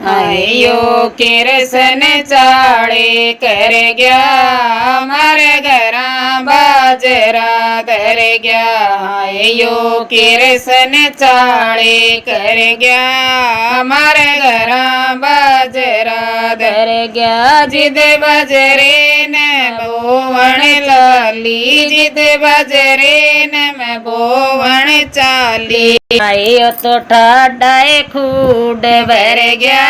आयो किरसन चाले कर गया मारे घरा बाजरा धर गया। आयो किरसन चाले कर गया मारे घरा बाजरा धर गया। जिद बजरे न बोवण लाली जिद बजरे न मैं बोवण चाली। आयो तो ठाडाए खूड भर गया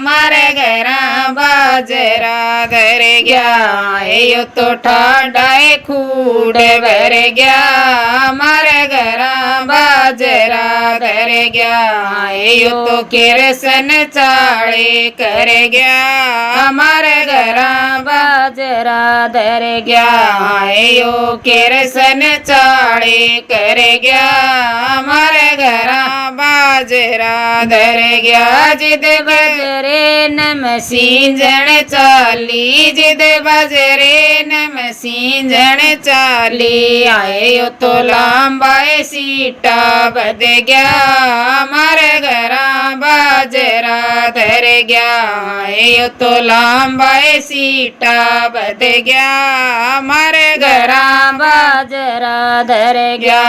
मारे घरा बाजरा धर गया। आयो तो ठाडाए खूड भर गया मारे घरा बाजरा धर गया। आयो तो किरसन चाले कर गया मारे घरा बाजरा धर गया। आयो किरसन चाले कर गया मारे घरा बाजरा धर गया। जिद बजरे न मसींजण चाली जिद बजरे न मसींजण चाली। आयो तो लांबाए सीटा बद गया मारे घरा बाजरा धर गया। आयो तो लांबाए सीटा बद गया मारे घरा बाजरा धर गया।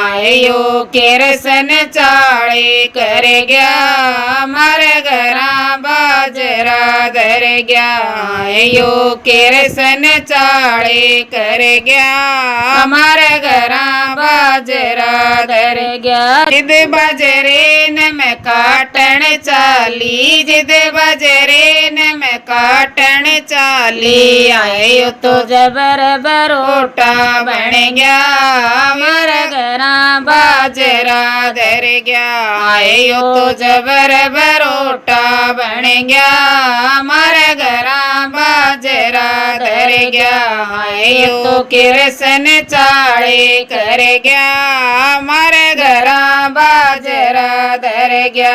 आयो किरसन चाले कर गया मारे घरा बाजरा धर गया। आयो किरसन चाले कर गया मारे घरा बाजरा धर गया। जिद बजरे न मैं काटन चाली जिद बजरे न मैं काटन चाली। आयो तो जबर बरोटा बन गया मारे घरा बाजरा धर गया। आयो तो जबर बरोटा बन गया मारे घरा बाजरा धर गया। आयो तो किरसन चाले कर गया मारे घरा बाजरा धर गया।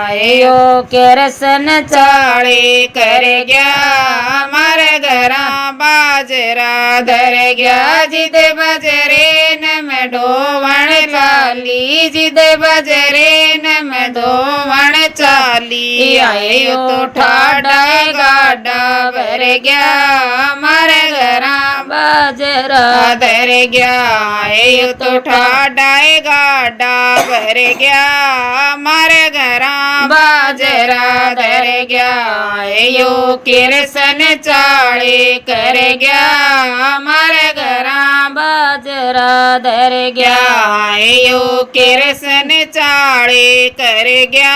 आयो किरसन चाले कर गया मारे घरा बाजरा धर गया। जिद बजरे न मैं ढोवण चाली जिद बजरे न मैं ढोवण चाली। आयो तो ठाडा गाडा भर गया मारे घरा बाजरा धर गया। आयो तो ठाडा गाडा भर गया मारे घरा बाजरा धर गया। आयो किरसन चाले कर गया मारे घरा बाजरा धर गया। आयो किरसन चाले कर गया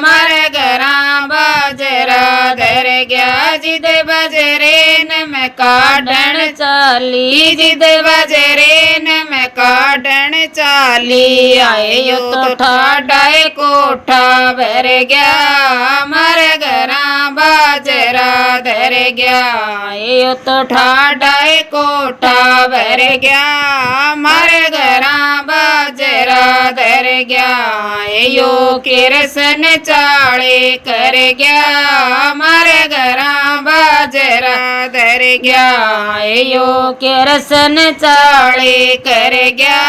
मारे घरा बाजरा धर गया। जिद बजरे न मैं काटन चाली जिद बजरे न मैं काटन चाली। आयो तो ठाडाए कोठा भर गया मारे घरा बाजरा धर गया। आयो तो ठाडाए कोठा भर गया मारे घरा बाजरा धर गया। आयो किरसन चाले कर गया मारे घरा बाजरा धर गया। आयो किरसन चाले कर गया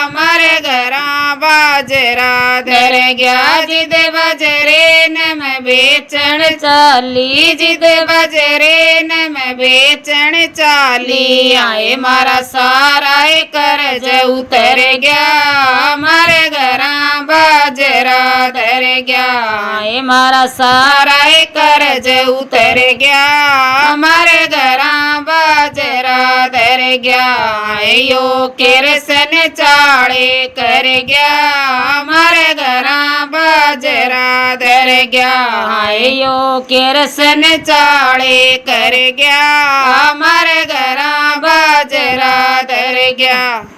मारे घरा बाजरा धर गया। जिद बजरे न मैं बेचन चाली जिद बजरे न मैं बेचन चाली। आए मारा सारा कर्ज उतर गया मारे घरा बाजरा धर गया। आए मारा सारा कर्ज उतर गया मारे घरा बाजरा धर गया। आयो किरसन चाले कर गया मारे घरा बाजरा धर गया। आयो किरसन चाले कर गया मारे घरा बाजरा धर गया।